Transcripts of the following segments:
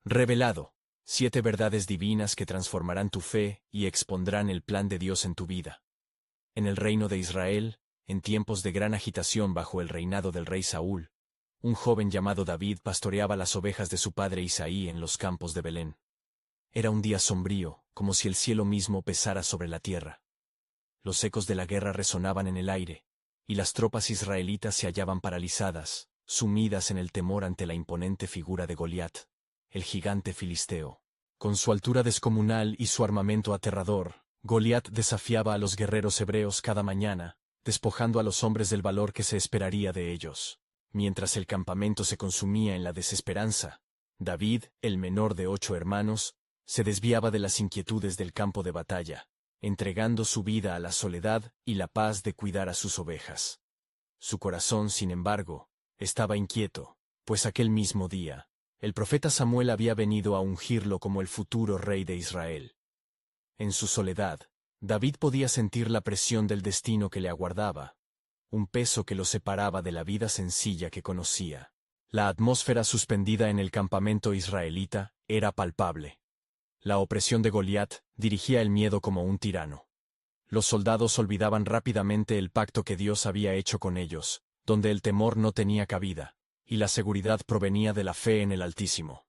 Revelado. 7 verdades divinas que transformarán tu fe y expondrán el plan de Dios en tu vida. En el reino de Israel, en tiempos de gran agitación bajo el reinado del rey Saúl, un joven llamado David pastoreaba las ovejas de su padre Isaí en los campos de Belén. Era un día sombrío, como si el cielo mismo pesara sobre la tierra. Los ecos de la guerra resonaban en el aire, y las tropas israelitas se hallaban paralizadas, sumidas en el temor ante la imponente figura de Goliat, el gigante filisteo. Con su altura descomunal y su armamento aterrador, Goliat desafiaba a los guerreros hebreos cada mañana, despojando a los hombres del valor que se esperaría de ellos. Mientras el campamento se consumía en la desesperanza, David, el menor de 8 hermanos, se desviaba de las inquietudes del campo de batalla, entregando su vida a la soledad y la paz de cuidar a sus ovejas. Su corazón, sin embargo, estaba inquieto, pues aquel mismo día, el profeta Samuel había venido a ungirlo como el futuro rey de Israel. En su soledad, David podía sentir la presión del destino que le aguardaba, un peso que lo separaba de la vida sencilla que conocía. La atmósfera suspendida en el campamento israelita era palpable. La opresión de Goliat dirigía el miedo como un tirano. Los soldados olvidaban rápidamente el pacto que Dios había hecho con ellos, donde el temor no tenía cabida, y la seguridad provenía de la fe en el Altísimo.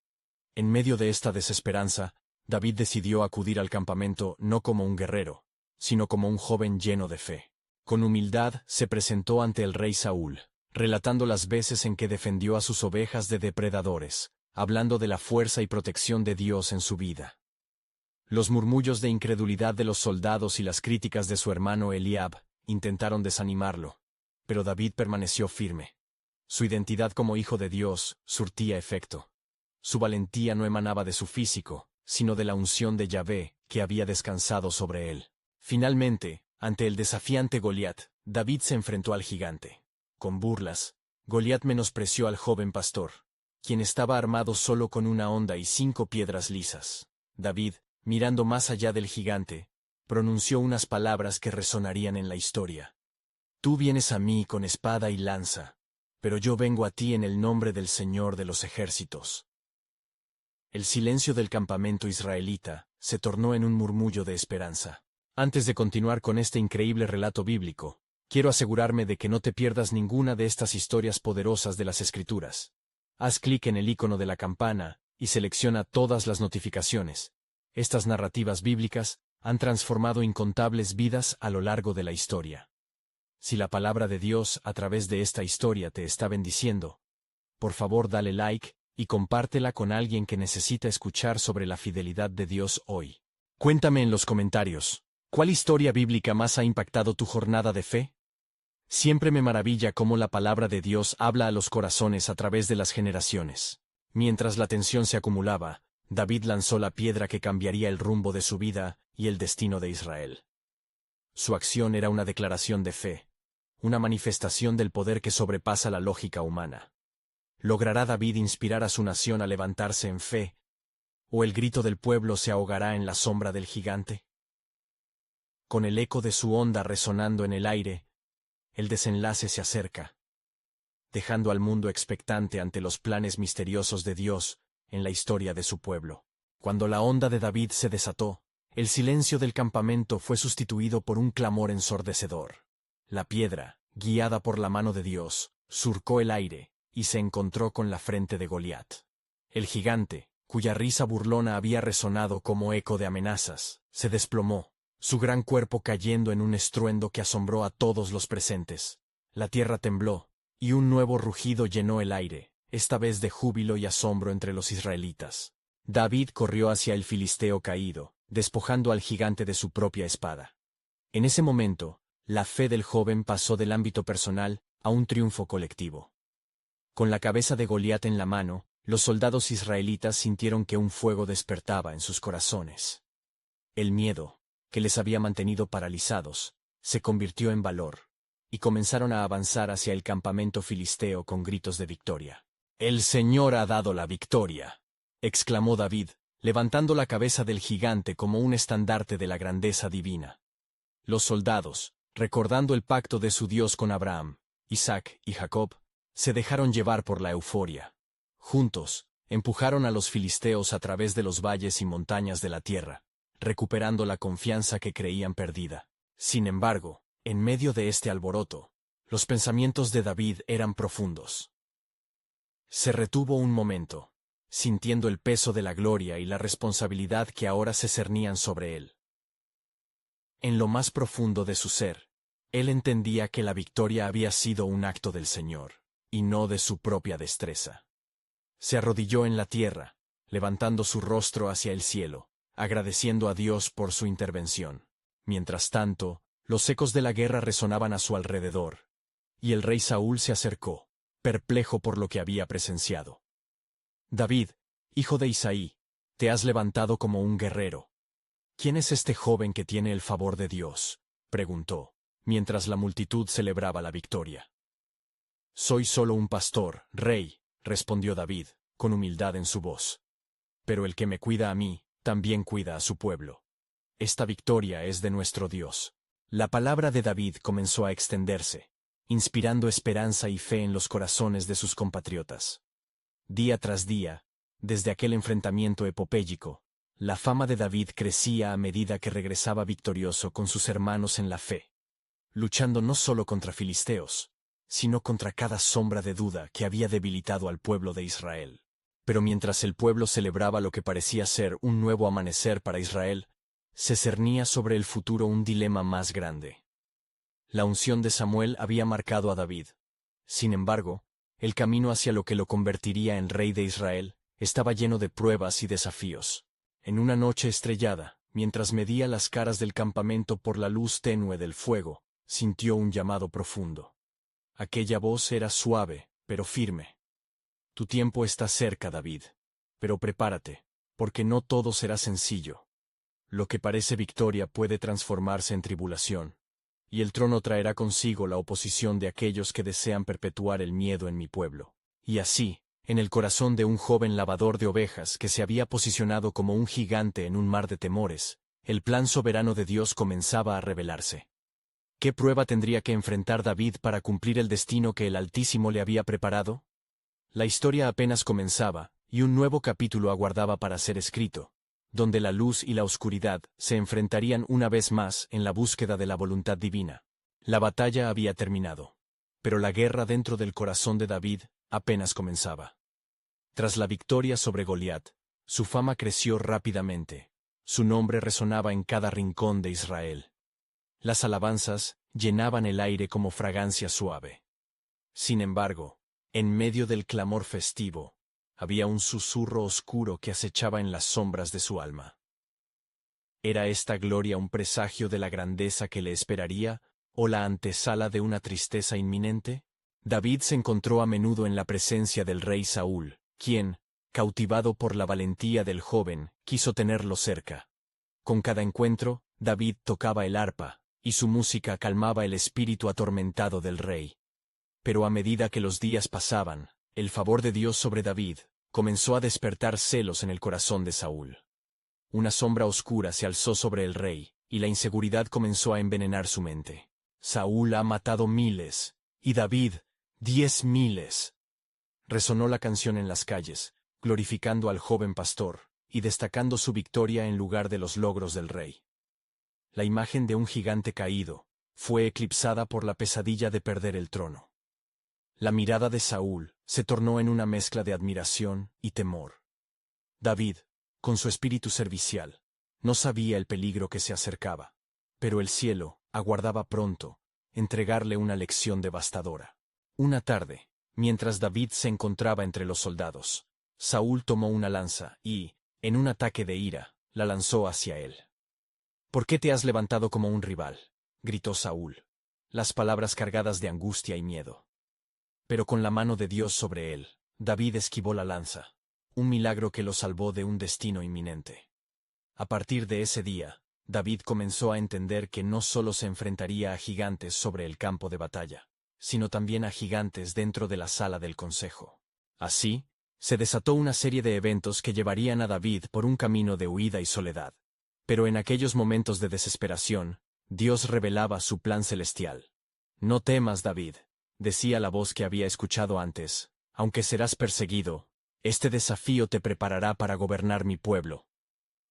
En medio de esta desesperanza, David decidió acudir al campamento no como un guerrero, sino como un joven lleno de fe. Con humildad se presentó ante el rey Saúl, relatando las veces en que defendió a sus ovejas de depredadores, hablando de la fuerza y protección de Dios en su vida. Los murmullos de incredulidad de los soldados y las críticas de su hermano Eliab intentaron desanimarlo, pero David permaneció firme. Su identidad como hijo de Dios surtía efecto. Su valentía no emanaba de su físico, sino de la unción de Yahvé que había descansado sobre él. Finalmente, ante el desafiante Goliat, David se enfrentó al gigante. Con burlas, Goliat menospreció al joven pastor, quien estaba armado solo con una honda y 5 piedras lisas. David, mirando más allá del gigante, pronunció unas palabras que resonarían en la historia. Tú vienes a mí con espada y lanza, pero yo vengo a ti en el nombre del Señor de los ejércitos. El silencio del campamento israelita se tornó en un murmullo de esperanza. Antes de continuar con este increíble relato bíblico, quiero asegurarme de que no te pierdas ninguna de estas historias poderosas de las Escrituras. Haz clic en el icono de la campana y selecciona todas las notificaciones. Estas narrativas bíblicas han transformado incontables vidas a lo largo de la historia. Si la palabra de Dios a través de esta historia te está bendiciendo, por favor dale like y compártela con alguien que necesita escuchar sobre la fidelidad de Dios hoy. Cuéntame en los comentarios, ¿cuál historia bíblica más ha impactado tu jornada de fe? Siempre me maravilla cómo la palabra de Dios habla a los corazones a través de las generaciones. Mientras la tensión se acumulaba, David lanzó la piedra que cambiaría el rumbo de su vida y el destino de Israel. Su acción era una declaración de fe, una manifestación del poder que sobrepasa la lógica humana. ¿Logrará David inspirar a su nación a levantarse en fe? ¿O el grito del pueblo se ahogará en la sombra del gigante? Con el eco de su honda resonando en el aire, el desenlace se acerca, dejando al mundo expectante ante los planes misteriosos de Dios en la historia de su pueblo. Cuando la honda de David se desató, el silencio del campamento fue sustituido por un clamor ensordecedor. La piedra, guiada por la mano de Dios, surcó el aire y se encontró con la frente de Goliat. El gigante, cuya risa burlona había resonado como eco de amenazas, se desplomó, su gran cuerpo cayendo en un estruendo que asombró a todos los presentes. La tierra tembló, y un nuevo rugido llenó el aire, esta vez de júbilo y asombro entre los israelitas. David corrió hacia el filisteo caído, despojando al gigante de su propia espada. En ese momento, la fe del joven pasó del ámbito personal a un triunfo colectivo. Con la cabeza de Goliat en la mano, los soldados israelitas sintieron que un fuego despertaba en sus corazones. El miedo, que les había mantenido paralizados, se convirtió en valor, y comenzaron a avanzar hacia el campamento filisteo con gritos de victoria. «¡El Señor ha dado la victoria!», exclamó David, levantando la cabeza del gigante como un estandarte de la grandeza divina. Los soldados, recordando el pacto de su Dios con Abraham, Isaac y Jacob, se dejaron llevar por la euforia. Juntos, empujaron a los filisteos a través de los valles y montañas de la tierra, recuperando la confianza que creían perdida. Sin embargo, en medio de este alboroto, los pensamientos de David eran profundos. Se retuvo un momento, sintiendo el peso de la gloria y la responsabilidad que ahora se cernían sobre él. En lo más profundo de su ser, él entendía que la victoria había sido un acto del Señor, y no de su propia destreza. Se arrodilló en la tierra, levantando su rostro hacia el cielo, agradeciendo a Dios por su intervención. Mientras tanto, los ecos de la guerra resonaban a su alrededor, y el rey Saúl se acercó, perplejo por lo que había presenciado. David, hijo de Isaí, te has levantado como un guerrero. ¿Quién es este joven que tiene el favor de Dios?, preguntó, mientras la multitud celebraba la victoria. Soy solo un pastor, rey, respondió David, con humildad en su voz. Pero el que me cuida a mí, también cuida a su pueblo. Esta victoria es de nuestro Dios. La palabra de David comenzó a extenderse, inspirando esperanza y fe en los corazones de sus compatriotas. Día tras día, desde aquel enfrentamiento epopéyico, la fama de David crecía a medida que regresaba victorioso con sus hermanos en la fe, luchando no solo contra filisteos, sino contra cada sombra de duda que había debilitado al pueblo de Israel. Pero mientras el pueblo celebraba lo que parecía ser un nuevo amanecer para Israel, se cernía sobre el futuro un dilema más grande. La unción de Samuel había marcado a David. Sin embargo, el camino hacia lo que lo convertiría en rey de Israel estaba lleno de pruebas y desafíos. En una noche estrellada, mientras medía las caras del campamento por la luz tenue del fuego, sintió un llamado profundo. Aquella voz era suave, pero firme. Tu tiempo está cerca, David. Pero prepárate, porque no todo será sencillo. Lo que parece victoria puede transformarse en tribulación, y el trono traerá consigo la oposición de aquellos que desean perpetuar el miedo en mi pueblo. Y así, en el corazón de un joven lavador de ovejas que se había posicionado como un gigante en un mar de temores, el plan soberano de Dios comenzaba a revelarse. ¿Qué prueba tendría que enfrentar David para cumplir el destino que el Altísimo le había preparado? La historia apenas comenzaba, y un nuevo capítulo aguardaba para ser escrito, donde la luz y la oscuridad se enfrentarían una vez más en la búsqueda de la voluntad divina. La batalla había terminado, pero la guerra dentro del corazón de David apenas comenzaba. Tras la victoria sobre Goliat, su fama creció rápidamente. Su nombre resonaba en cada rincón de Israel. Las alabanzas llenaban el aire como fragancia suave. Sin embargo, en medio del clamor festivo, había un susurro oscuro que acechaba en las sombras de su alma. ¿Era esta gloria un presagio de la grandeza que le esperaría, o la antesala de una tristeza inminente? David se encontró a menudo en la presencia del rey Saúl, quien, cautivado por la valentía del joven, quiso tenerlo cerca. Con cada encuentro, David tocaba el arpa, y su música calmaba el espíritu atormentado del rey. Pero a medida que los días pasaban, el favor de Dios sobre David comenzó a despertar celos en el corazón de Saúl. Una sombra oscura se alzó sobre el rey, y la inseguridad comenzó a envenenar su mente. Saúl ha matado miles, y David, 10,000. Resonó la canción en las calles, glorificando al joven pastor, y destacando su victoria en lugar de los logros del rey. La imagen de un gigante caído fue eclipsada por la pesadilla de perder el trono. La mirada de Saúl se tornó en una mezcla de admiración y temor. David, con su espíritu servicial, no sabía el peligro que se acercaba, pero el cielo aguardaba pronto entregarle una lección devastadora. Una tarde, mientras David se encontraba entre los soldados, Saúl tomó una lanza y, en un ataque de ira, la lanzó hacia él. ¿Por qué te has levantado como un rival?, gritó Saúl, las palabras cargadas de angustia y miedo. Pero con la mano de Dios sobre él, David esquivó la lanza, un milagro que lo salvó de un destino inminente. A partir de ese día, David comenzó a entender que no solo se enfrentaría a gigantes sobre el campo de batalla, sino también a gigantes dentro de la sala del consejo. Así, se desató una serie de eventos que llevarían a David por un camino de huida y soledad. Pero en aquellos momentos de desesperación, Dios revelaba su plan celestial. No temas, David, decía la voz que había escuchado antes, aunque serás perseguido, Este desafío te preparará para gobernar mi pueblo.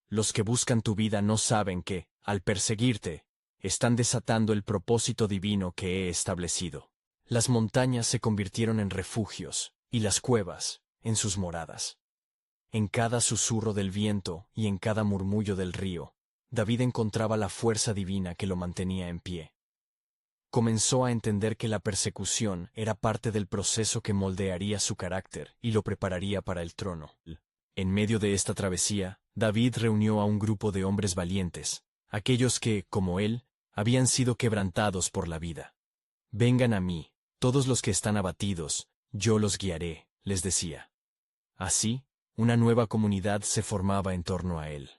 Los que buscan tu vida no saben que, al perseguirte, están desatando el propósito divino que he establecido. Las montañas se convirtieron en refugios, y las cuevas, en sus moradas. En cada susurro del viento y en cada murmullo del río, David encontraba la fuerza divina que lo mantenía en pie. Comenzó a entender que la persecución era parte del proceso que moldearía su carácter y lo prepararía para el trono. En medio de esta travesía, David reunió a un grupo de hombres valientes, aquellos que, como él, habían sido quebrantados por la vida. «Vengan a mí, todos los que están abatidos, yo los guiaré», les decía. Así, una nueva comunidad se formaba en torno a él,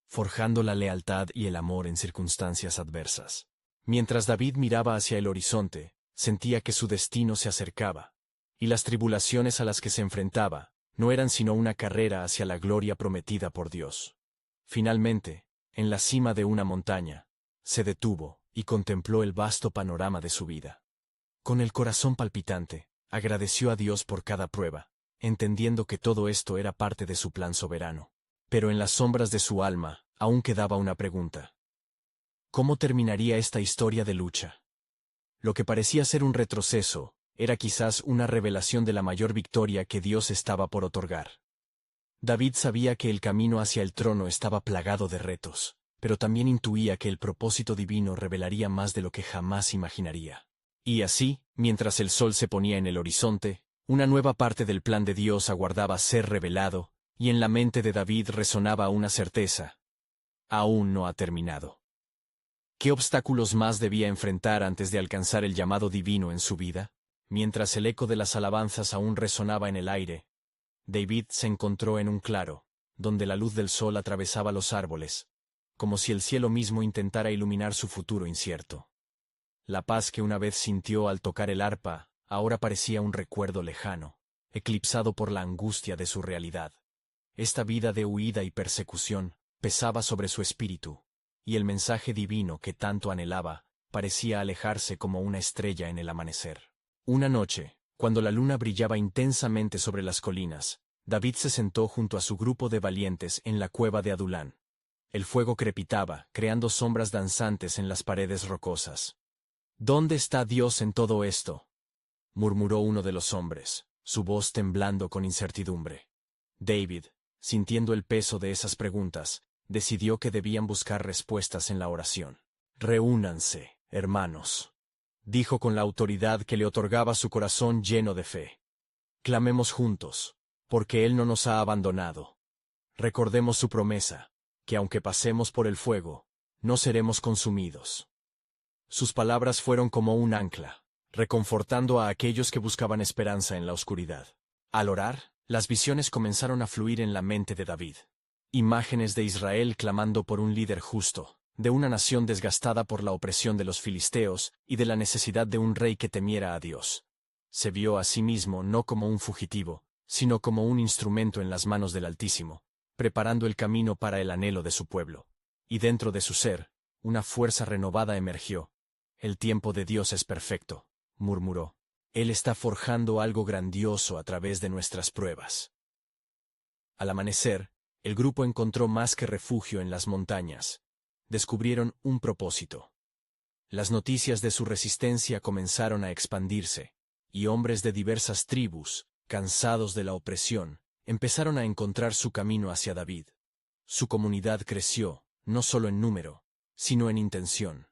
forjando la lealtad y el amor en circunstancias adversas. Mientras David miraba hacia el horizonte, sentía que su destino se acercaba, y las tribulaciones a las que se enfrentaba no eran sino una carrera hacia la gloria prometida por Dios. Finalmente, en la cima de una montaña, se detuvo y contempló el vasto panorama de su vida. Con el corazón palpitante, agradeció a Dios por cada prueba, entendiendo que todo esto era parte de su plan soberano. Pero en las sombras de su alma, aún quedaba una pregunta. ¿Cómo terminaría esta historia de lucha? Lo que parecía ser un retroceso, era quizás una revelación de la mayor victoria que Dios estaba por otorgar. David sabía que el camino hacia el trono estaba plagado de retos, pero también intuía que el propósito divino revelaría más de lo que jamás imaginaría. Y así, mientras el sol se ponía en el horizonte, una nueva parte del plan de Dios aguardaba ser revelado, y en la mente de David resonaba una certeza. Aún no ha terminado. ¿Qué obstáculos más debía enfrentar antes de alcanzar el llamado divino en su vida? Mientras el eco de las alabanzas aún resonaba en el aire, David se encontró en un claro, donde la luz del sol atravesaba los árboles, como si el cielo mismo intentara iluminar su futuro incierto. La paz que una vez sintió al tocar el arpa, ahora parecía un recuerdo lejano, eclipsado por la angustia de su realidad. Esta vida de huida y persecución pesaba sobre su espíritu, y el mensaje divino que tanto anhelaba parecía alejarse como una estrella en el amanecer. Una noche, cuando la luna brillaba intensamente sobre las colinas, David se sentó junto a su grupo de valientes en la cueva de Adulán. El fuego crepitaba, creando sombras danzantes en las paredes rocosas. «¿Dónde está Dios en todo esto?», murmuró uno de los hombres, su voz temblando con incertidumbre. David, sintiendo el peso de esas preguntas, decidió que debían buscar respuestas en la oración. «Reúnanse, hermanos», dijo con la autoridad que le otorgaba su corazón lleno de fe. «Clamemos juntos, porque Él no nos ha abandonado. Recordemos su promesa, que aunque pasemos por el fuego, no seremos consumidos». Sus palabras fueron como un ancla, reconfortando a aquellos que buscaban esperanza en la oscuridad. Al orar, las visiones comenzaron a fluir en la mente de David. Imágenes de Israel clamando por un líder justo, de una nación desgastada por la opresión de los filisteos y de la necesidad de un rey que temiera a Dios. Se vio a sí mismo no como un fugitivo, sino como un instrumento en las manos del Altísimo, preparando el camino para el anhelo de su pueblo. Y dentro de su ser, una fuerza renovada emergió. «El tiempo de Dios es perfecto», murmuró. «Él está forjando algo grandioso a través de nuestras pruebas». Al amanecer, el grupo encontró más que refugio en las montañas. Descubrieron un propósito. Las noticias de su resistencia comenzaron a expandirse, y hombres de diversas tribus, cansados de la opresión, empezaron a encontrar su camino hacia David. Su comunidad creció, no solo en número, sino en intención.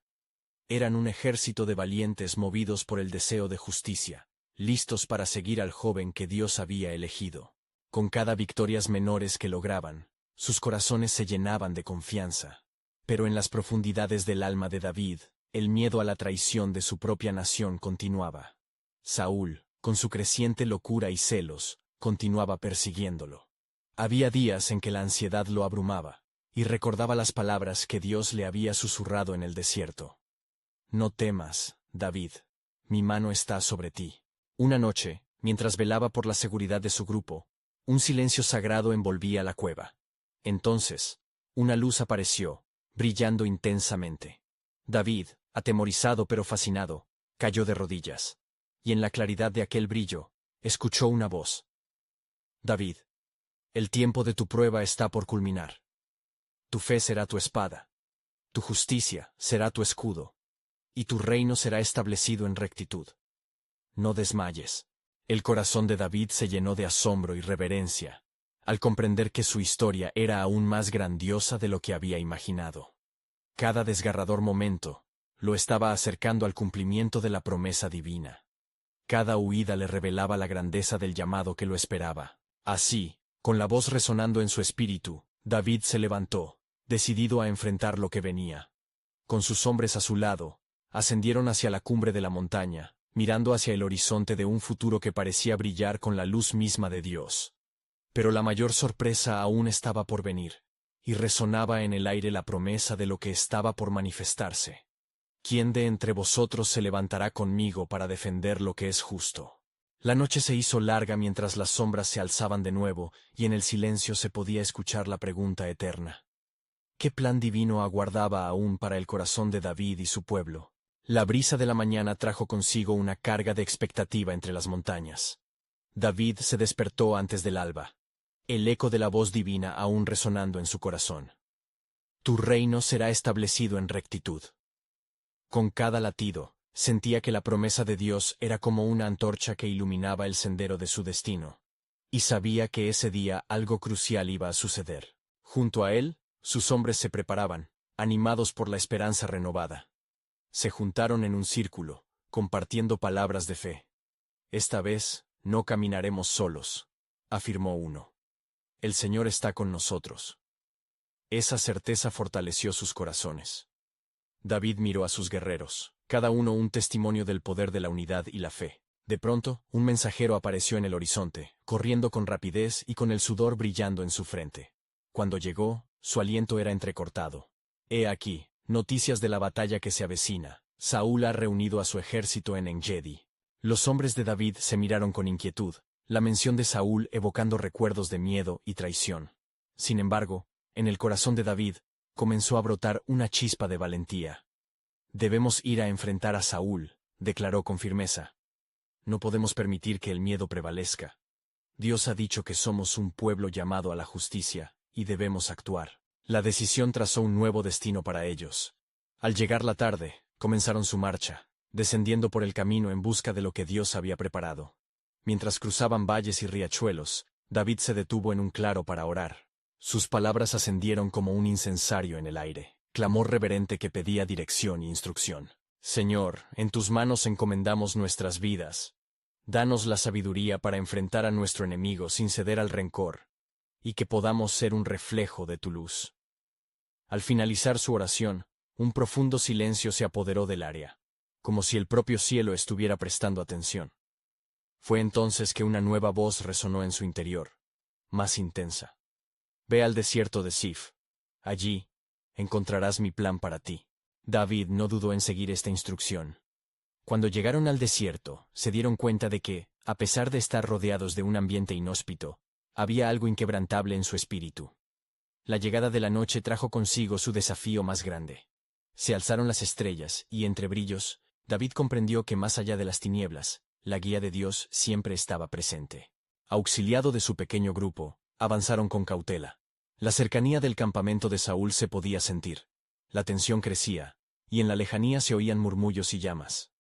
Eran un ejército de valientes movidos por el deseo de justicia, listos para seguir al joven que Dios había elegido. Con cada victorias menores que lograban, sus corazones se llenaban de confianza. Pero en las profundidades del alma de David, el miedo a la traición de su propia nación continuaba. Saúl, con su creciente locura y celos, continuaba persiguiéndolo. Había días en que la ansiedad lo abrumaba, y recordaba las palabras que Dios le había susurrado en el desierto. «No temas, David, mi mano está sobre ti». Una noche, mientras velaba por la seguridad de su grupo, un silencio sagrado envolvía la cueva. Entonces, una luz apareció, brillando intensamente. David, atemorizado pero fascinado, cayó de rodillas, y en la claridad de aquel brillo, escuchó una voz. «David, El tiempo de tu prueba está por culminar. Tu fe será tu espada. Tu justicia será tu escudo. Y tu reino será establecido en rectitud. No desmayes. El corazón de David se llenó de asombro y reverencia, al comprender que su historia era aún más grandiosa de lo que había imaginado. Cada desgarrador momento lo estaba acercando al cumplimiento de la promesa divina. Cada huida le revelaba la grandeza del llamado que lo esperaba. Así, con la voz resonando en su espíritu, David se levantó, decidido a enfrentar lo que venía. Con sus hombres a su lado, ascendieron hacia la cumbre de la montaña, mirando hacia el horizonte de un futuro que parecía brillar con la luz misma de Dios. Pero la mayor sorpresa aún estaba por venir, y resonaba en el aire la promesa de lo que estaba por manifestarse. ¿Quién de entre vosotros se levantará conmigo para defender lo que es justo? La noche se hizo larga mientras las sombras se alzaban de nuevo, y en el silencio se podía escuchar la pregunta eterna. ¿Qué plan divino aguardaba aún para el corazón de David y su pueblo? La brisa de la mañana trajo consigo una carga de expectativa entre las montañas. David se despertó antes del alba, el eco de la voz divina aún resonando en su corazón. Tu reino será establecido en rectitud. Con cada latido, sentía que la promesa de Dios era como una antorcha que iluminaba el sendero de su destino. Y sabía que ese día algo crucial iba a suceder. Junto a él, sus hombres se preparaban, animados por la esperanza renovada. Se juntaron en un círculo, compartiendo palabras de fe. Esta vez, no caminaremos solos, afirmó uno. El Señor está con nosotros. Esa certeza fortaleció sus corazones. David miró a sus guerreros, cada uno un testimonio del poder de la unidad y la fe. De pronto, un mensajero apareció en el horizonte, corriendo con rapidez y con el sudor brillando en su frente. Cuando llegó, su aliento era entrecortado. He aquí, noticias de la batalla que se avecina. Saúl ha reunido a su ejército en Engedi. Los hombres de David se miraron con inquietud, la mención de Saúl evocando recuerdos de miedo y traición. Sin embargo, en el corazón de David, comenzó a brotar una chispa de valentía. Debemos ir a enfrentar a Saúl, declaró con firmeza. No podemos permitir que el miedo prevalezca. Dios ha dicho que somos un pueblo llamado a la justicia, y debemos actuar. La decisión trazó un nuevo destino para ellos. Al llegar la tarde, comenzaron su marcha, descendiendo por el camino en busca de lo que Dios había preparado. Mientras cruzaban valles y riachuelos, David se detuvo en un claro para orar. Sus palabras ascendieron como un incensario en el aire, clamor reverente que pedía dirección e instrucción. Señor, en tus manos encomendamos nuestras vidas. Danos la sabiduría para enfrentar a nuestro enemigo sin ceder al rencor, y que podamos ser un reflejo de tu luz. Al finalizar su oración, un profundo silencio se apoderó del área, como si el propio cielo estuviera prestando atención. Fue entonces que una nueva voz resonó en su interior, más intensa. Ve al desierto de Sif. Allí encontrarás mi plan para ti. David no dudó en seguir esta instrucción. Cuando llegaron al desierto, se dieron cuenta de que, a pesar de estar rodeados de un ambiente inhóspito, había algo inquebrantable en su espíritu. La llegada de la noche trajo consigo su desafío más grande. Se alzaron las estrellas, y entre brillos, David comprendió que más allá de las tinieblas, la guía de Dios siempre estaba presente. Auxiliado de su pequeño grupo, avanzaron con cautela. La cercanía del campamento de Saúl se podía sentir. La tensión crecía, y en la lejanía se oían murmullos y llamas.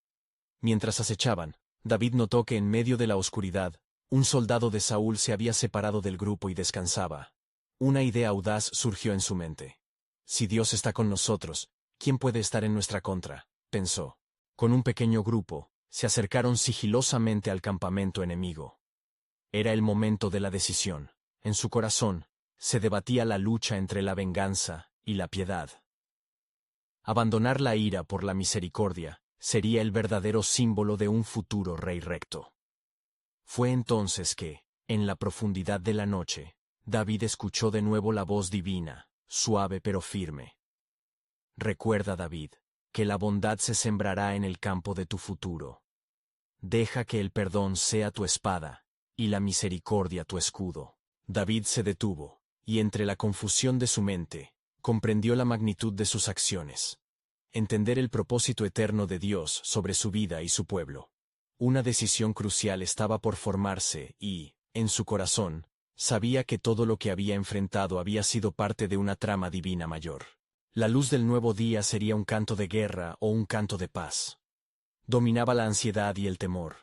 Mientras acechaban, David notó que en medio de la oscuridad, un soldado de Saúl se había separado del grupo y descansaba. Una idea audaz surgió en su mente. Si Dios está con nosotros, ¿quién puede estar en nuestra contra?, pensó. Con un pequeño grupo, se acercaron sigilosamente al campamento enemigo. Era el momento de la decisión. En su corazón, se debatía la lucha entre la venganza y la piedad. Abandonar la ira por la misericordia sería el verdadero símbolo de un futuro rey recto. Fue entonces que, en la profundidad de la noche, David escuchó de nuevo la voz divina, suave pero firme. Recuerda, David, que la bondad se sembrará en el campo de tu futuro. Deja que el perdón sea tu espada, y la misericordia tu escudo. David se detuvo, y entre la confusión de su mente, comprendió la magnitud de sus acciones. Entender el propósito eterno de Dios sobre su vida y su pueblo. Una decisión crucial estaba por formarse y, en su corazón, Sabía que todo lo que había enfrentado había sido parte de una trama divina mayor. La luz del nuevo día sería un canto de guerra o un canto de paz. Dominaba la ansiedad y el temor,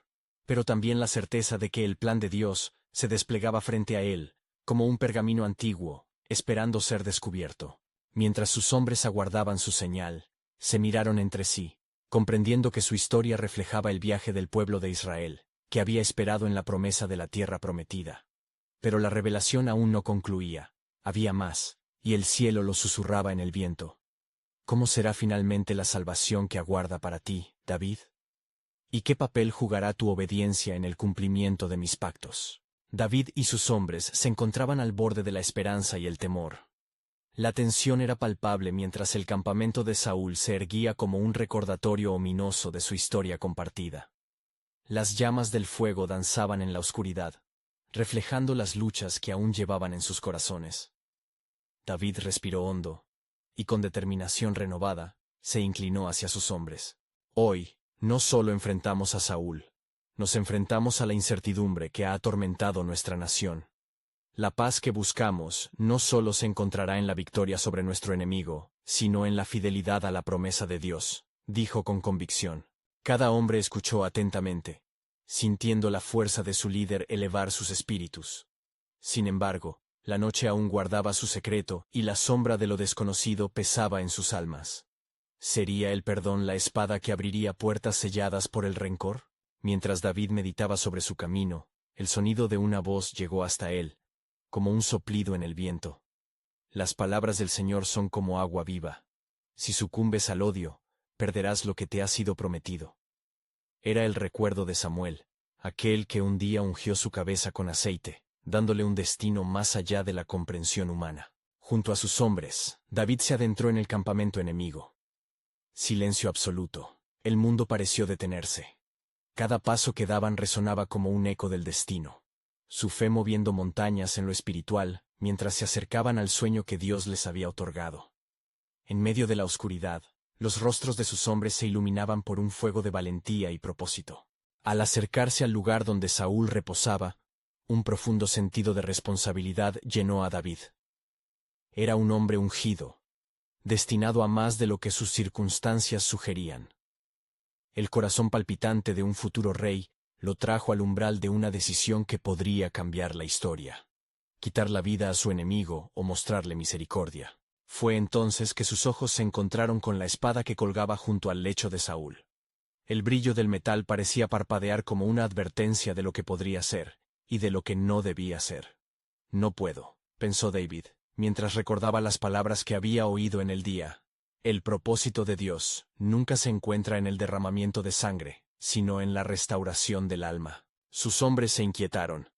pero también la certeza de que el plan de Dios se desplegaba frente a él, como un pergamino antiguo, esperando ser descubierto. Mientras sus hombres aguardaban su señal, se miraron entre sí, comprendiendo que su historia reflejaba el viaje del pueblo de Israel, que había esperado en la promesa de la tierra prometida. Pero la revelación aún no concluía, había más, y el cielo lo susurraba en el viento. ¿Cómo será finalmente la salvación que aguarda para ti, David? ¿Y qué papel jugará tu obediencia en el cumplimiento de mis pactos? David y sus hombres se encontraban al borde de la esperanza y el temor. La tensión era palpable mientras el campamento de Saúl se erguía como un recordatorio ominoso de su historia compartida. Las llamas del fuego danzaban en la oscuridad, reflejando las luchas que aún llevaban en sus corazones. David respiró hondo, y con determinación renovada, se inclinó hacia sus hombres. Hoy, no solo enfrentamos a Saúl, nos enfrentamos a la incertidumbre que ha atormentado nuestra nación. La paz que buscamos no solo se encontrará en la victoria sobre nuestro enemigo, sino en la fidelidad a la promesa de Dios, dijo con convicción. Cada hombre escuchó atentamente, sintiendo la fuerza de su líder elevar sus espíritus. Sin embargo, la noche aún guardaba su secreto y la sombra de lo desconocido pesaba en sus almas. ¿Sería el perdón la espada que abriría puertas selladas por el rencor? Mientras David meditaba sobre su camino, el sonido de una voz llegó hasta él, como un soplido en el viento. Las palabras del Señor son como agua viva. Si sucumbes al odio, perderás lo que te ha sido prometido. Era el recuerdo de Samuel, aquel que un día ungió su cabeza con aceite, dándole un destino más allá de la comprensión humana. Junto a sus hombres, David se adentró en el campamento enemigo. Silencio absoluto. El mundo pareció detenerse. Cada paso que daban resonaba como un eco del destino. Su fe moviendo montañas en lo espiritual, mientras se acercaban al sueño que Dios les había otorgado. En medio de la oscuridad, los rostros de sus hombres se iluminaban por un fuego de valentía y propósito. Al acercarse al lugar donde Saúl reposaba, un profundo sentido de responsabilidad llenó a David. Era un hombre ungido, destinado a más de lo que sus circunstancias sugerían. El corazón palpitante de un futuro rey lo trajo al umbral de una decisión que podría cambiar la historia. Quitar la vida a su enemigo o mostrarle misericordia. Fue entonces que sus ojos se encontraron con la espada que colgaba junto al lecho de Saúl. El brillo del metal parecía parpadear como una advertencia de lo que podría ser, y de lo que no debía ser. No puedo, pensó David, mientras recordaba las palabras que había oído en el día. El propósito de Dios nunca se encuentra en el derramamiento de sangre, sino en la restauración del alma. Sus hombres se inquietaron.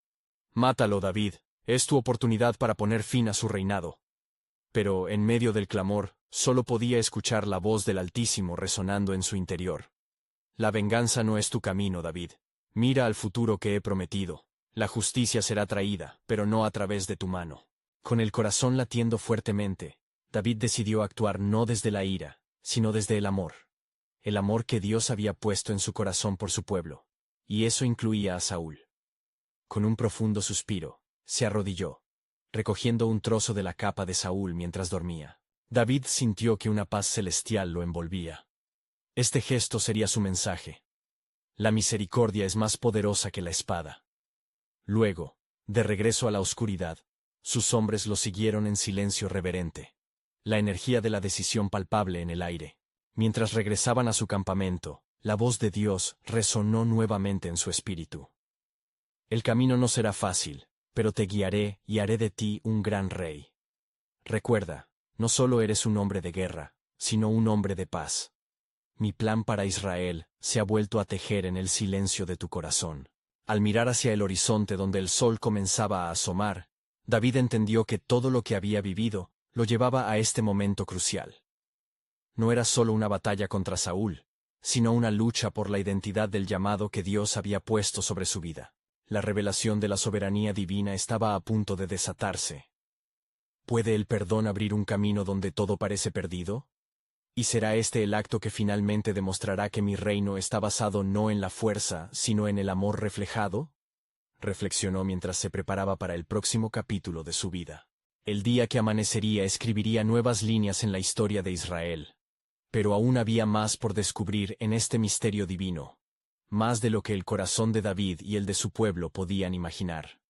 Mátalo, David, es tu oportunidad para poner fin a su reinado. Pero, en medio del clamor, solo podía escuchar la voz del Altísimo resonando en su interior. La venganza no es tu camino, David. Mira al futuro que he prometido. La justicia será traída, pero no a través de tu mano. Con el corazón latiendo fuertemente, David decidió actuar no desde la ira, sino desde el amor que Dios había puesto en su corazón por su pueblo, y eso incluía a Saúl. Con un profundo suspiro, se arrodilló, recogiendo un trozo de la capa de Saúl mientras dormía. David sintió que una paz celestial lo envolvía. Este gesto sería su mensaje. La misericordia es más poderosa que la espada. Luego, de regreso a la oscuridad, sus hombres lo siguieron en silencio reverente. La energía de la decisión palpable en el aire. Mientras regresaban a su campamento, la voz de Dios resonó nuevamente en su espíritu. El camino no será fácil, pero te guiaré y haré de ti un gran rey. Recuerda, no solo eres un hombre de guerra, sino un hombre de paz. Mi plan para Israel se ha vuelto a tejer en el silencio de tu corazón. Al mirar hacia el horizonte donde el sol comenzaba a asomar, David entendió que todo lo que había vivido lo llevaba a este momento crucial. No era solo una batalla contra Saúl, sino una lucha por la identidad del llamado que Dios había puesto sobre su vida. La revelación de la soberanía divina estaba a punto de desatarse. ¿Puede el perdón abrir un camino donde todo parece perdido? ¿Y será este el acto que finalmente demostrará que mi reino está basado no en la fuerza, sino en el amor reflejado? reflexionó mientras se preparaba para el próximo capítulo de su vida. El día que amanecería escribiría nuevas líneas en la historia de Israel. Pero aún había más por descubrir en este misterio divino, más de lo que el corazón de David y el de su pueblo podían imaginar.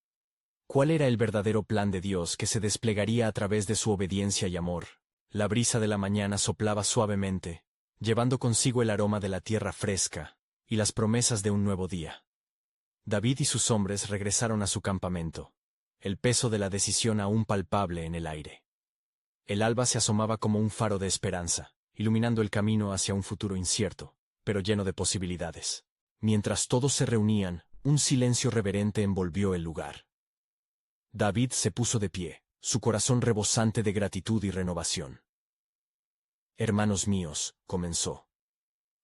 ¿Cuál era el verdadero plan de Dios que se desplegaría a través de su obediencia y amor? La brisa de la mañana soplaba suavemente, llevando consigo el aroma de la tierra fresca y las promesas de un nuevo día. David y sus hombres regresaron a su campamento, el peso de la decisión aún palpable en el aire. El alba se asomaba como un faro de esperanza, iluminando el camino hacia un futuro incierto, pero lleno de posibilidades. Mientras todos se reunían, un silencio reverente envolvió el lugar. David se puso de pie, su corazón rebosante de gratitud y renovación. «Hermanos míos», comenzó.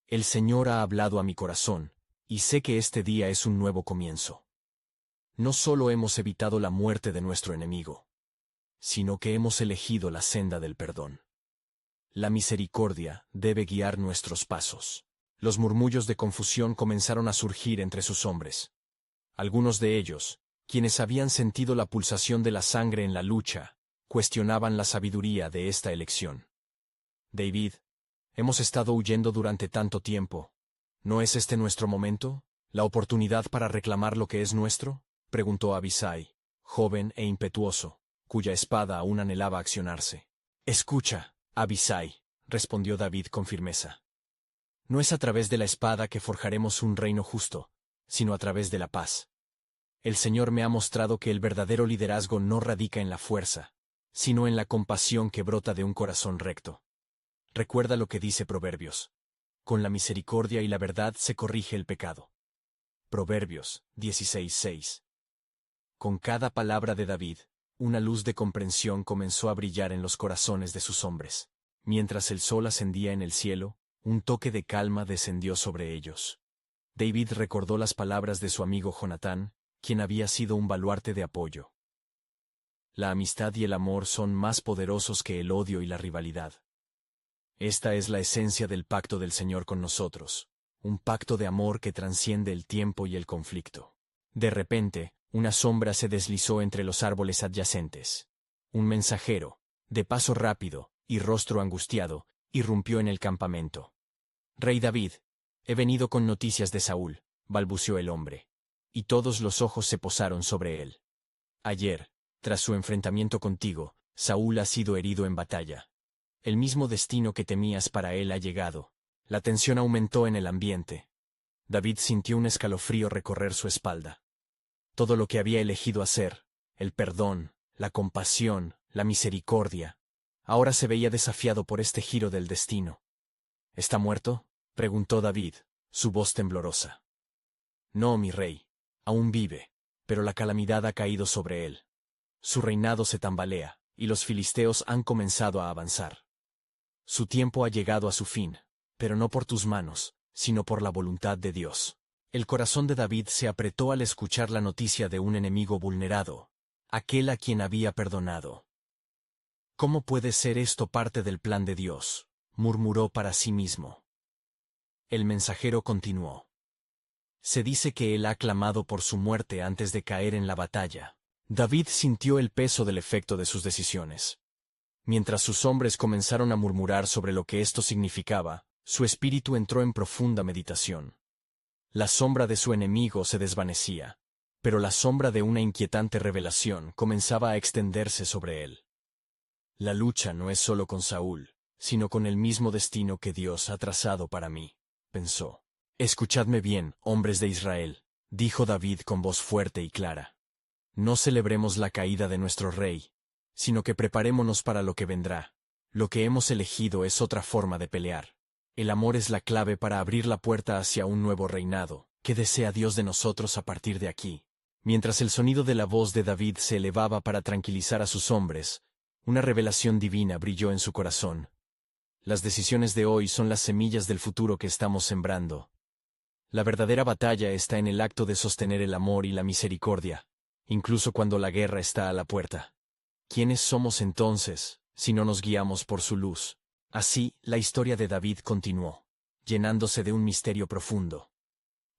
«El Señor ha hablado a mi corazón, y sé que este día es un nuevo comienzo. No solo hemos evitado la muerte de nuestro enemigo, sino que hemos elegido la senda del perdón. La misericordia debe guiar nuestros pasos». Los murmullos de confusión comenzaron a surgir entre sus hombres. Algunos de ellos, quienes habían sentido la pulsación de la sangre en la lucha, cuestionaban la sabiduría de esta elección. «David, hemos estado huyendo durante tanto tiempo. ¿No es este nuestro momento? ¿La oportunidad para reclamar lo que es nuestro?», preguntó Abisai, joven e impetuoso, cuya espada aún anhelaba accionarse. «Escucha, Abisai», respondió David con firmeza. «No es a través de la espada que forjaremos un reino justo, sino a través de la paz. El Señor me ha mostrado que el verdadero liderazgo no radica en la fuerza, sino en la compasión que brota de un corazón recto. Recuerda lo que dice Proverbios: con la misericordia y la verdad se corrige el pecado». Proverbios 16:6. Con cada palabra de David, una luz de comprensión comenzó a brillar en los corazones de sus hombres. Mientras el sol ascendía en el cielo, un toque de calma descendió sobre ellos. David recordó las palabras de su amigo Jonatán, quien había sido un baluarte de apoyo. La amistad y el amor son más poderosos que el odio y la rivalidad. Esta es la esencia del pacto del Señor con nosotros, un pacto de amor que trasciende el tiempo y el conflicto. De repente, una sombra se deslizó entre los árboles adyacentes. Un mensajero, de paso rápido y rostro angustiado, irrumpió en el campamento. «Rey David, he venido con noticias de Saúl», balbuceó el hombre. Y todos los ojos se posaron sobre él. «Ayer, tras su enfrentamiento contigo, Saúl ha sido herido en batalla. El mismo destino que temías para él ha llegado». La tensión aumentó en el ambiente. David sintió un escalofrío recorrer su espalda. Todo lo que había elegido hacer, el perdón, la compasión, la misericordia, ahora se veía desafiado por este giro del destino. «¿Está muerto?», preguntó David, su voz temblorosa. «No, mi rey, aún vive, pero la calamidad ha caído sobre él. Su reinado se tambalea, y los filisteos han comenzado a avanzar. Su tiempo ha llegado a su fin, pero no por tus manos, sino por la voluntad de Dios». El corazón de David se apretó al escuchar la noticia de un enemigo vulnerado, aquel a quien había perdonado. «¿Cómo puede ser esto parte del plan de Dios?», murmuró para sí mismo. El mensajero continuó. «Se dice que él ha clamado por su muerte antes de caer en la batalla». David sintió el peso del efecto de sus decisiones. Mientras sus hombres comenzaron a murmurar sobre lo que esto significaba, su espíritu entró en profunda meditación. La sombra de su enemigo se desvanecía, pero la sombra de una inquietante revelación comenzaba a extenderse sobre él. «La lucha no es solo con Saúl, sino con el mismo destino que Dios ha trazado para mí», pensó. «Escuchadme bien, hombres de Israel», dijo David con voz fuerte y clara. «No celebremos la caída de nuestro rey, sino que preparémonos para lo que vendrá. Lo que hemos elegido es otra forma de pelear. El amor es la clave para abrir la puerta hacia un nuevo reinado. ¿Qué desea Dios de nosotros a partir de aquí?». Mientras el sonido de la voz de David se elevaba para tranquilizar a sus hombres, una revelación divina brilló en su corazón. Las decisiones de hoy son las semillas del futuro que estamos sembrando. La verdadera batalla está en el acto de sostener el amor y la misericordia, incluso cuando la guerra está a la puerta. ¿Quiénes somos entonces, si no nos guiamos por su luz? Así, la historia de David continuó, llenándose de un misterio profundo.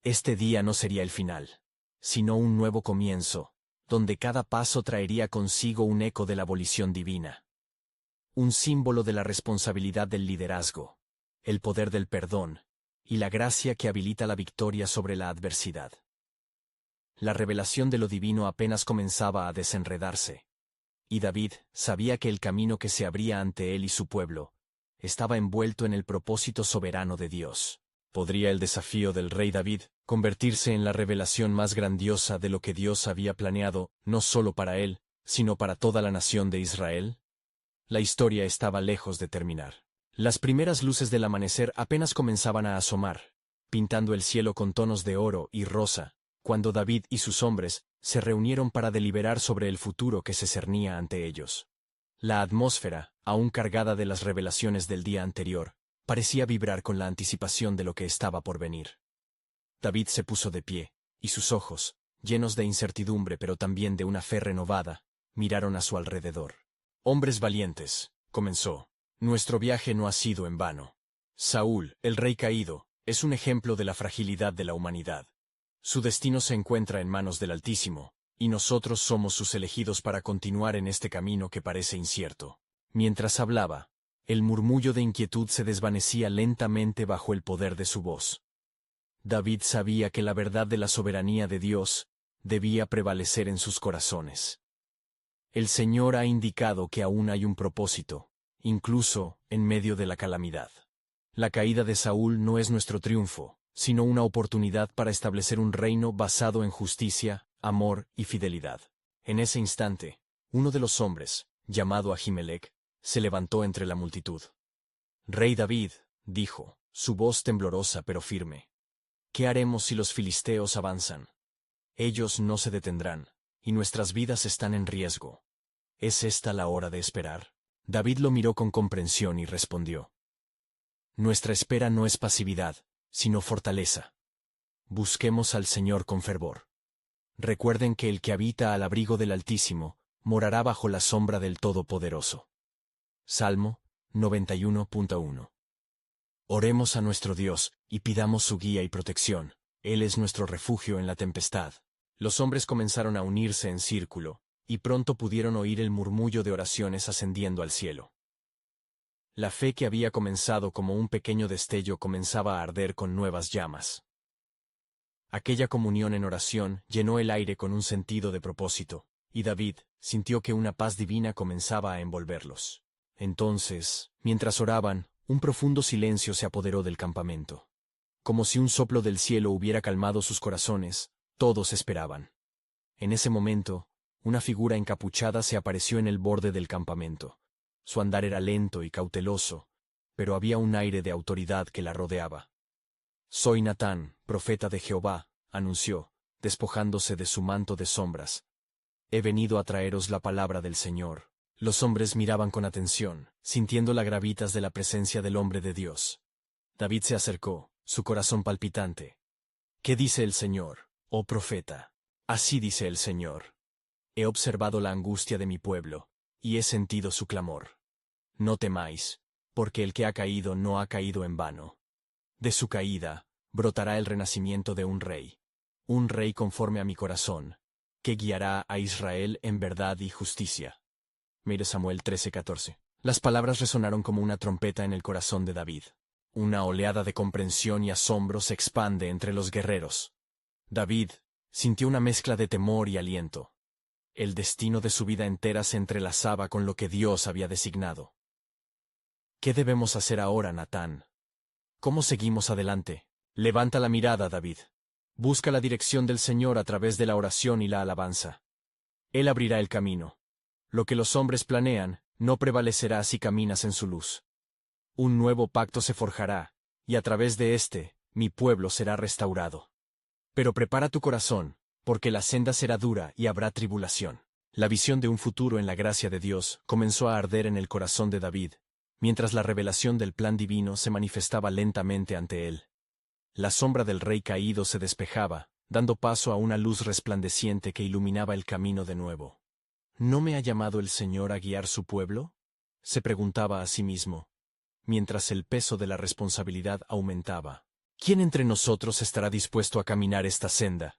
Este día no sería el final. sino un nuevo comienzo, donde cada paso traería consigo un eco de la abolición divina. Un símbolo de la responsabilidad del liderazgo, el poder del perdón, y la gracia que habilita la victoria sobre la adversidad. La revelación de lo divino apenas comenzaba a desenredarse, y David sabía que el camino que se abría ante él y su pueblo estaba envuelto en el propósito soberano de Dios. ¿Podría el desafío del rey David convertirse en la revelación más grandiosa de lo que Dios había planeado, no solo para él, sino para toda la nación de Israel? La historia estaba lejos de terminar. Las primeras luces del amanecer apenas comenzaban a asomar, pintando el cielo con tonos de oro y rosa, cuando David y sus hombres se reunieron para deliberar sobre el futuro que se cernía ante ellos. La atmósfera, aún cargada de las revelaciones del día anterior, parecía vibrar con la anticipación de lo que estaba por venir. David se puso de pie, y sus ojos, llenos de incertidumbre pero también de una fe renovada, miraron a su alrededor. «Hombres valientes», comenzó, «nuestro viaje no ha sido en vano. Saúl, el rey caído, es un ejemplo de la fragilidad de la humanidad. Su destino se encuentra en manos del Altísimo, y nosotros somos sus elegidos para continuar en este camino que parece incierto». Mientras hablaba, el murmullo de inquietud se desvanecía lentamente bajo el poder de su voz. David sabía que la verdad de la soberanía de Dios debía prevalecer en sus corazones. El Señor ha indicado que aún hay un propósito, incluso en medio de la calamidad. La caída de Saúl no es nuestro triunfo, sino una oportunidad para establecer un reino basado en justicia, amor y fidelidad. En ese instante, uno de los hombres, llamado Ahimelech, se levantó entre la multitud. «Rey David», dijo, su voz temblorosa pero firme, «¿qué haremos si los filisteos avanzan? Ellos no se detendrán, y nuestras vidas están en riesgo. ¿Es esta la hora de esperar?». David lo miró con comprensión y respondió: «Nuestra espera no es pasividad, sino fortaleza. Busquemos al Señor con fervor. Recuerden que el que habita al abrigo del Altísimo morará bajo la sombra del Todopoderoso». Salmo 91.1. Oremos a nuestro Dios y pidamos su guía y protección. Él es nuestro refugio en la tempestad. Los hombres comenzaron a unirse en círculo, y pronto pudieron oír el murmullo de oraciones ascendiendo al cielo. La fe que había comenzado como un pequeño destello comenzaba a arder con nuevas llamas. Aquella comunión en oración llenó el aire con un sentido de propósito, y David sintió que una paz divina comenzaba a envolverlos. Entonces, mientras oraban, un profundo silencio se apoderó del campamento. Como si un soplo del cielo hubiera calmado sus corazones, todos esperaban. En ese momento, una figura encapuchada se apareció en el borde del campamento. Su andar era lento y cauteloso, pero había un aire de autoridad que la rodeaba. «Soy Natán, profeta de Jehová», anunció, despojándose de su manto de sombras. «He venido a traeros la palabra del Señor». Los hombres miraban con atención, sintiendo la gravitas de la presencia del hombre de Dios. David se acercó, su corazón palpitante. «¿Qué dice el Señor, oh profeta?». «Así dice el Señor. He observado la angustia de mi pueblo, y he sentido su clamor. No temáis, porque el que ha caído no ha caído en vano. De su caída brotará el renacimiento de un rey conforme a mi corazón, que guiará a Israel en verdad y justicia». Mire Samuel 13:14. Las palabras resonaron como una trompeta en el corazón de David. Una oleada de comprensión y asombro se expande entre los guerreros. David sintió una mezcla de temor y aliento. El destino de su vida entera se entrelazaba con lo que Dios había designado. «¿Qué debemos hacer ahora, Natán? ¿Cómo seguimos adelante?». Levanta la mirada, David. Busca la dirección del Señor a través de la oración y la alabanza. Él abrirá el camino. Lo que los hombres planean no prevalecerá si caminas en su luz. Un nuevo pacto se forjará, y a través de éste, mi pueblo será restaurado. Pero prepara tu corazón, porque la senda será dura y habrá tribulación. La visión de un futuro en la gracia de Dios comenzó a arder en el corazón de David, mientras la revelación del plan divino se manifestaba lentamente ante él. La sombra del rey caído se despejaba, dando paso a una luz resplandeciente que iluminaba el camino de nuevo. ¿No me ha llamado el Señor a guiar su pueblo?, se preguntaba a sí mismo, mientras el peso de la responsabilidad aumentaba. ¿Quién entre nosotros estará dispuesto a caminar esta senda?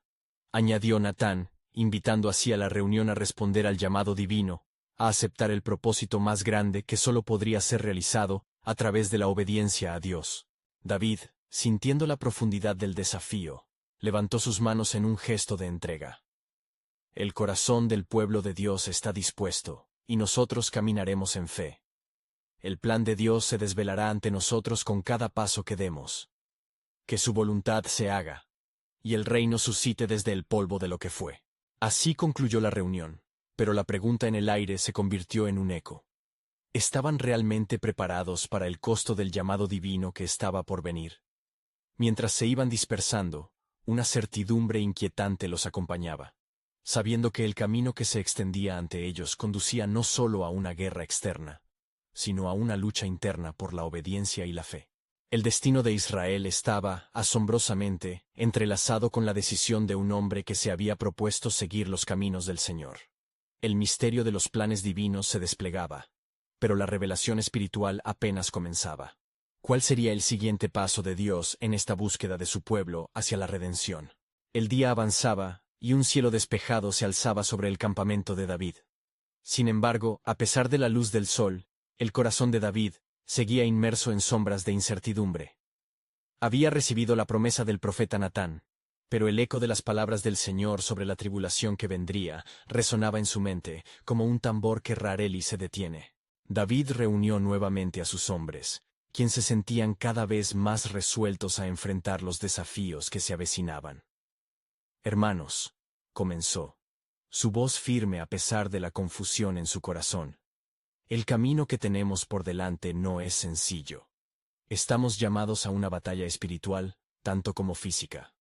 añadió Natán, invitando así a la reunión a responder al llamado divino, a aceptar el propósito más grande que solo podría ser realizado a través de la obediencia a Dios. David, sintiendo la profundidad del desafío, levantó sus manos en un gesto de entrega. El corazón del pueblo de Dios está dispuesto, y nosotros caminaremos en fe. El plan de Dios se desvelará ante nosotros con cada paso que demos. Que su voluntad se haga, y el reino suscite desde el polvo de lo que fue. Así concluyó la reunión, pero la pregunta en el aire se convirtió en un eco. ¿Estaban realmente preparados para el costo del llamado divino que estaba por venir? Mientras se iban dispersando, una certidumbre inquietante los acompañaba, sabiendo que el camino que se extendía ante ellos conducía no solo a una guerra externa, sino a una lucha interna por la obediencia y la fe. El destino de Israel estaba, asombrosamente, entrelazado con la decisión de un hombre que se había propuesto seguir los caminos del Señor. El misterio de los planes divinos se desplegaba, pero la revelación espiritual apenas comenzaba. ¿Cuál sería el siguiente paso de Dios en esta búsqueda de su pueblo hacia la redención? El día avanzaba, y un cielo despejado se alzaba sobre el campamento de David. Sin embargo, a pesar de la luz del sol, el corazón de David seguía inmerso en sombras de incertidumbre. Había recibido la promesa del profeta Natán, pero el eco de las palabras del Señor sobre la tribulación que vendría resonaba en su mente, como un tambor que rarel y se detiene. David reunió nuevamente a sus hombres, quienes se sentían cada vez más resueltos a enfrentar los desafíos que se avecinaban. Hermanos, comenzó, su voz firme a pesar de la confusión en su corazón. El camino que tenemos por delante no es sencillo. Estamos llamados a una batalla espiritual, tanto como física.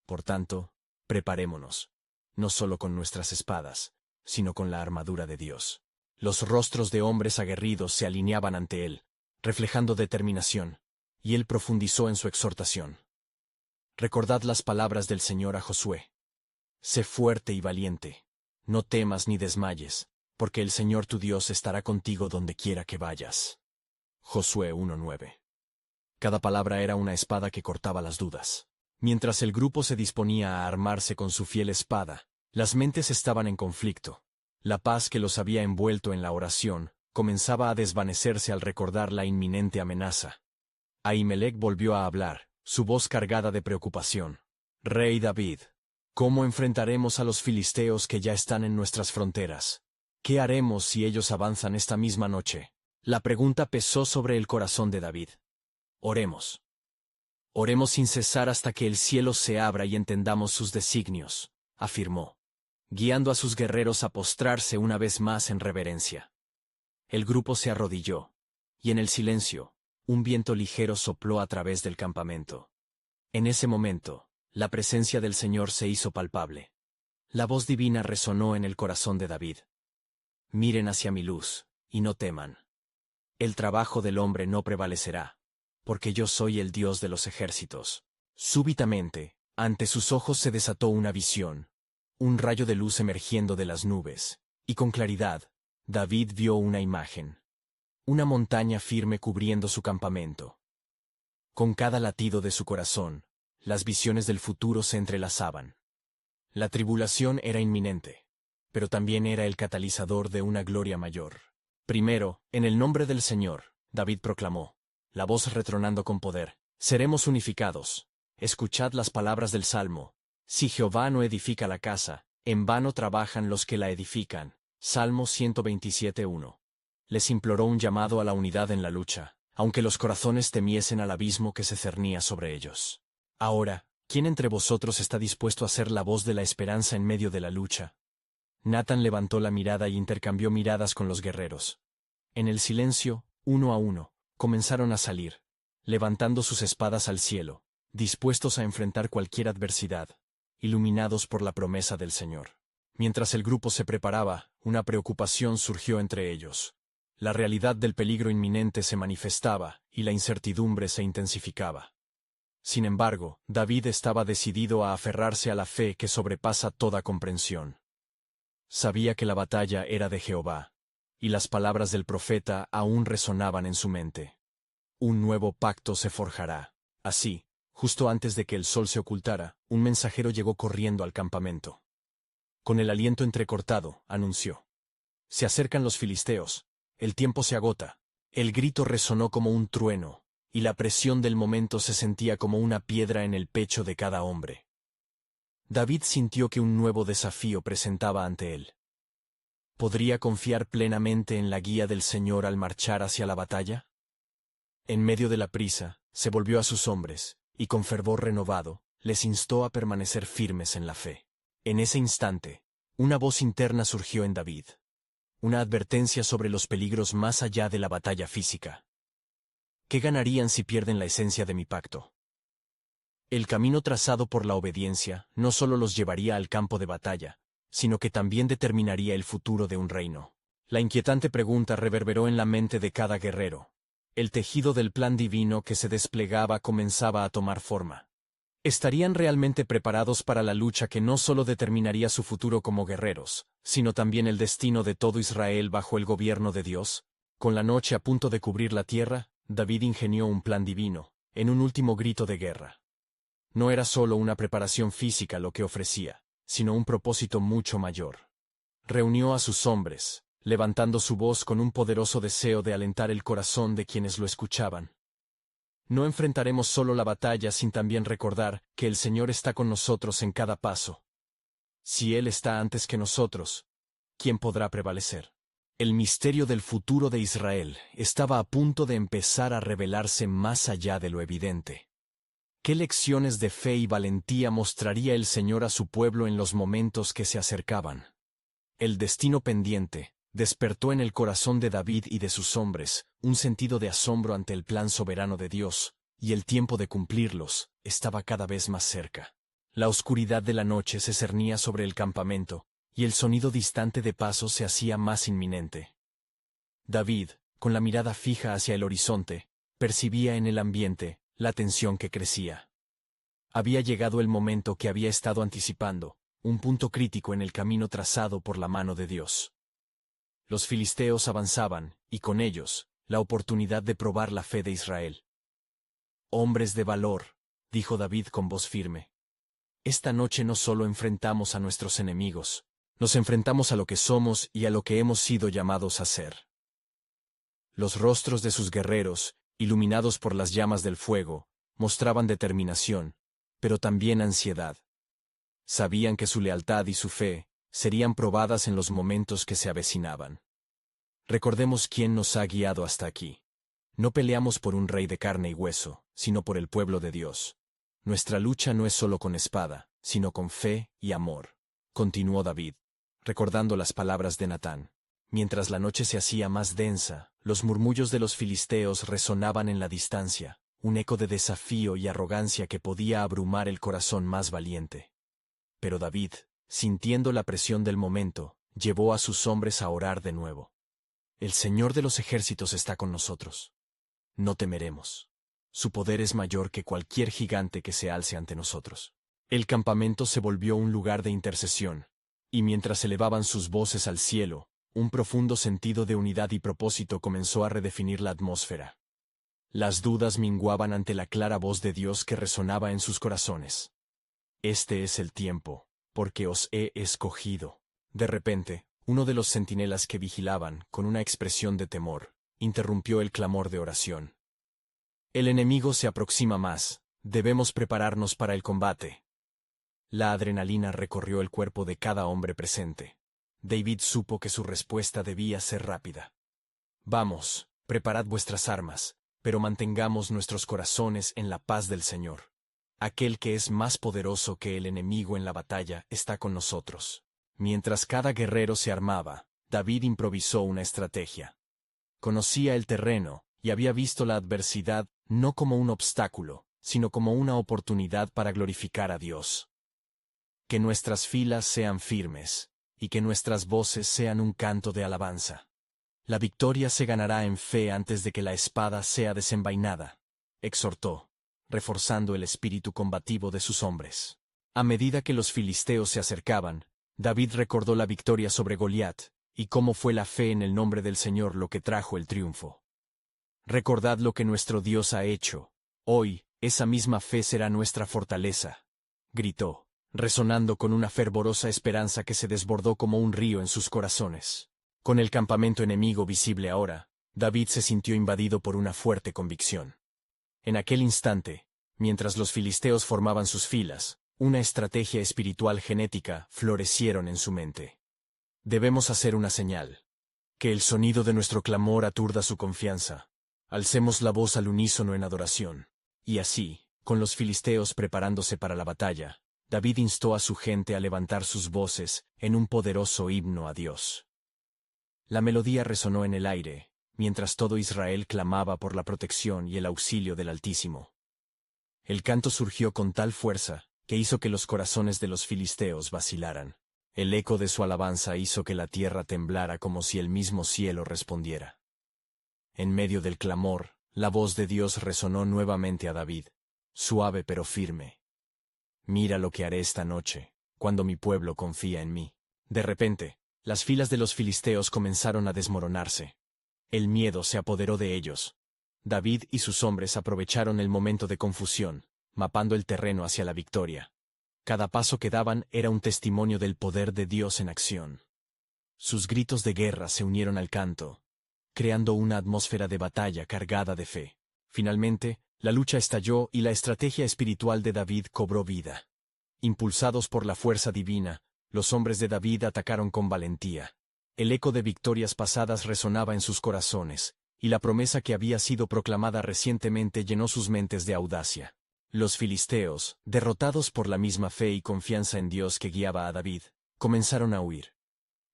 Por tanto, preparémonos, no solo con nuestras espadas, sino con la armadura de Dios. Los rostros de hombres aguerridos se alineaban ante él, reflejando determinación, y él profundizó en su exhortación. Recordad las palabras del Señor a Josué. Sé fuerte y valiente, no temas ni desmayes, porque el Señor tu Dios estará contigo donde quiera que vayas. Josué 1:9. Cada palabra era una espada que cortaba las dudas. Mientras el grupo se disponía a armarse con su fiel espada, las mentes estaban en conflicto. La paz que los había envuelto en la oración comenzaba a desvanecerse al recordar la inminente amenaza. Ahimelech volvió a hablar, su voz cargada de preocupación. Rey David, ¿cómo enfrentaremos a los filisteos que ya están en nuestras fronteras? ¿Qué haremos si ellos avanzan esta misma noche? La pregunta pesó sobre el corazón de David. Oremos. Oremos sin cesar hasta que el cielo se abra y entendamos sus designios, afirmó, guiando a sus guerreros a postrarse una vez más en reverencia. El grupo se arrodilló, y en el silencio, un viento ligero sopló a través del campamento. En ese momento, la presencia del Señor se hizo palpable. La voz divina resonó en el corazón de David. Miren hacia mi luz, y no teman. El trabajo del hombre no prevalecerá, porque yo soy el Dios de los ejércitos. Súbitamente, ante sus ojos se desató una visión, un rayo de luz emergiendo de las nubes, y con claridad, David vio una imagen. Una montaña firme cubriendo su campamento. Con cada latido de su corazón, las visiones del futuro se entrelazaban. La tribulación era inminente, pero también era el catalizador de una gloria mayor. Primero, en el nombre del Señor, David proclamó, la voz retronando con poder, seremos unificados. Escuchad las palabras del Salmo. Si Jehová no edifica la casa, en vano trabajan los que la edifican. Salmo 127:1. Les imploró un llamado a la unidad en la lucha, aunque los corazones temiesen al abismo que se cernía sobre ellos. Ahora, ¿quién entre vosotros está dispuesto a ser la voz de la esperanza en medio de la lucha? Natán levantó la mirada y intercambió miradas con los guerreros. En el silencio, uno a uno, comenzaron a salir, levantando sus espadas al cielo, dispuestos a enfrentar cualquier adversidad, iluminados por la promesa del Señor. Mientras el grupo se preparaba, una preocupación surgió entre ellos. La realidad del peligro inminente se manifestaba, y la incertidumbre se intensificaba. Sin embargo, David estaba decidido a aferrarse a la fe que sobrepasa toda comprensión. Sabía que la batalla era de Jehová, y las palabras del profeta aún resonaban en su mente. Un nuevo pacto se forjará. Así, Justo antes de que el sol se ocultara, un mensajero llegó corriendo al campamento. Con el aliento entrecortado, anunció: «Se acercan los filisteos. El tiempo se agota». El grito resonó como un trueno, y la presión del momento se sentía como una piedra en el pecho de cada hombre. David sintió que un nuevo desafío presentaba ante él. ¿Podría confiar plenamente en la guía del Señor al marchar hacia la batalla? En medio de la prisa, se volvió a sus hombres, y con fervor renovado, les instó a permanecer firmes en la fe. En ese instante, una voz interna surgió en David. Una advertencia sobre los peligros más allá de la batalla física. ¿Qué ganarían si pierden la esencia de mi pacto? El camino trazado por la obediencia no solo los llevaría al campo de batalla, sino que también determinaría el futuro de un reino. La inquietante pregunta reverberó en la mente de cada guerrero. El tejido del plan divino que se desplegaba comenzaba a tomar forma. ¿Estarían realmente preparados para la lucha que no solo determinaría su futuro como guerreros, sino también el destino de todo Israel bajo el gobierno de Dios? Con la noche a punto de cubrir la tierra, David ingenió un plan divino, en un último grito de guerra. No era solo una preparación física lo que ofrecía, sino un propósito mucho mayor. Reunió a sus hombres, levantando su voz con un poderoso deseo de alentar el corazón de quienes lo escuchaban. No enfrentaremos solo la batalla sin también recordar que el Señor está con nosotros en cada paso. Si Él está antes que nosotros, ¿quién podrá prevalecer? El misterio del futuro de Israel estaba a punto de empezar a revelarse más allá de lo evidente. ¿Qué lecciones de fe y valentía mostraría el Señor a su pueblo en los momentos que se acercaban? El destino pendiente despertó en el corazón de David y de sus hombres un sentido de asombro ante el plan soberano de Dios, y el tiempo de cumplirlos estaba cada vez más cerca. La oscuridad de la noche se cernía sobre el campamento, y el sonido distante de pasos se hacía más inminente. David, con la mirada fija hacia el horizonte, percibía en el ambiente la tensión que crecía. Había llegado el momento que había estado anticipando, un punto crítico en el camino trazado por la mano de Dios. Los filisteos avanzaban, y con ellos, la oportunidad de probar la fe de Israel. «Hombres de valor», dijo David con voz firme. «Esta noche no solo enfrentamos a nuestros enemigos, nos enfrentamos a lo que somos y a lo que hemos sido llamados a ser». Los rostros de sus guerreros, iluminados por las llamas del fuego, mostraban determinación, pero también ansiedad. Sabían que su lealtad y su fe serían probadas en los momentos que se avecinaban. Recordemos quién nos ha guiado hasta aquí. No peleamos por un rey de carne y hueso, sino por el pueblo de Dios. Nuestra lucha no es solo con espada, sino con fe y amor, continuó David, recordando las palabras de Natán. Mientras la noche se hacía más densa, los murmullos de los filisteos resonaban en la distancia, un eco de desafío y arrogancia que podía abrumar el corazón más valiente. Pero David, sintiendo la presión del momento, llevó a sus hombres a orar de nuevo. «El Señor de los ejércitos está con nosotros. No temeremos. Su poder es mayor que cualquier gigante que se alce ante nosotros». El campamento se volvió un lugar de intercesión, y mientras elevaban sus voces al cielo, un profundo sentido de unidad y propósito comenzó a redefinir la atmósfera. Las dudas minguaban ante la clara voz de Dios que resonaba en sus corazones. «Este es el tiempo, porque os he escogido». De repente, uno de los centinelas que vigilaban, con una expresión de temor, interrumpió el clamor de oración. «El enemigo se aproxima más, debemos prepararnos para el combate». La adrenalina recorrió el cuerpo de cada hombre presente. David supo que su respuesta debía ser rápida. «Vamos, preparad vuestras armas, pero mantengamos nuestros corazones en la paz del Señor. Aquel que es más poderoso que el enemigo en la batalla está con nosotros». Mientras cada guerrero se armaba, David improvisó una estrategia. Conocía el terreno, y había visto la adversidad no como un obstáculo, sino como una oportunidad para glorificar a Dios. «Que nuestras filas sean firmes, y que nuestras voces sean un canto de alabanza. La victoria se ganará en fe antes de que la espada sea desenvainada», exhortó, reforzando el espíritu combativo de sus hombres. A medida que los filisteos se acercaban, David recordó la victoria sobre Goliat, y cómo fue la fe en el nombre del Señor lo que trajo el triunfo. «Recordad lo que nuestro Dios ha hecho. Hoy, Esa misma fe será nuestra fortaleza, gritó, resonando con una fervorosa esperanza que se desbordó como un río en sus corazones. Con el campamento enemigo visible ahora, David se sintió invadido por una fuerte convicción. En aquel instante, mientras los filisteos formaban sus filas, una estrategia espiritual genética florecieron en su mente. Debemos hacer una señal. Que el sonido de nuestro clamor aturda su confianza. Alcemos la voz al unísono en adoración. Y así, con los filisteos preparándose para la batalla, David instó a su gente a levantar sus voces en un poderoso himno a Dios. La melodía resonó en el aire, mientras todo Israel clamaba por la protección y el auxilio del Altísimo. El canto surgió con tal fuerza, que hizo que los corazones de los filisteos vacilaran. El eco de su alabanza hizo que la tierra temblara como si el mismo cielo respondiera. En medio del clamor, la voz de Dios resonó nuevamente a David, suave pero firme. Mira lo que haré esta noche, cuando mi pueblo confía en mí. De repente, las filas de los filisteos comenzaron a desmoronarse. El miedo se apoderó de ellos. David y sus hombres aprovecharon el momento de confusión, mapando el terreno hacia la victoria. Cada paso que daban era un testimonio del poder de Dios en acción. Sus gritos de guerra se unieron al canto, creando una atmósfera de batalla cargada de fe. Finalmente, la lucha estalló y la estrategia espiritual de David cobró vida. Impulsados por la fuerza divina, los hombres de David atacaron con valentía. El eco de victorias pasadas resonaba en sus corazones, y la promesa que había sido proclamada recientemente llenó sus mentes de audacia. Los filisteos, derrotados por la misma fe y confianza en Dios que guiaba a David, comenzaron a huir.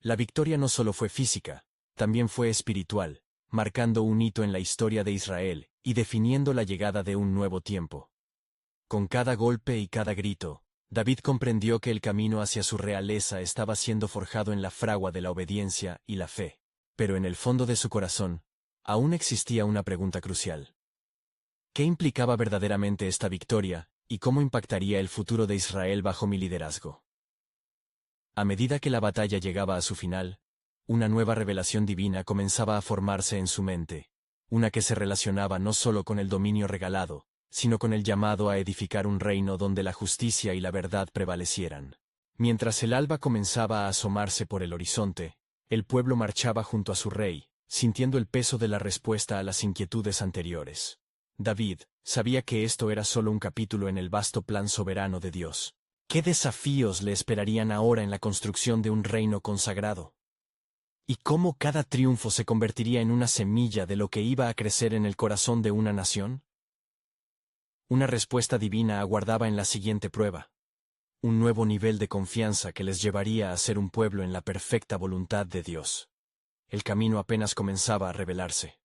La victoria no solo fue física, también fue espiritual, marcando un hito en la historia de Israel y definiendo la llegada de un nuevo tiempo. Con cada golpe y cada grito, David comprendió que el camino hacia su realeza estaba siendo forjado en la fragua de la obediencia y la fe. Pero en el fondo de su corazón, aún existía una pregunta crucial. ¿Qué implicaba verdaderamente esta victoria, y cómo impactaría el futuro de Israel bajo mi liderazgo? A medida que la batalla llegaba a su final, una nueva revelación divina comenzaba a formarse en su mente, una que se relacionaba no solo con el dominio regalado, sino con el llamado a edificar un reino donde la justicia y la verdad prevalecieran. Mientras el alba comenzaba a asomarse por el horizonte, el pueblo marchaba junto a su rey, sintiendo el peso de la respuesta a las inquietudes anteriores. David sabía que esto era solo un capítulo en el vasto plan soberano de Dios. ¿Qué desafíos le esperarían ahora en la construcción de un reino consagrado? ¿Y cómo cada triunfo se convertiría en una semilla de lo que iba a crecer en el corazón de una nación? Una respuesta divina aguardaba en la siguiente prueba. Un nuevo nivel de confianza que les llevaría a ser un pueblo en la perfecta voluntad de Dios. El camino apenas comenzaba a revelarse.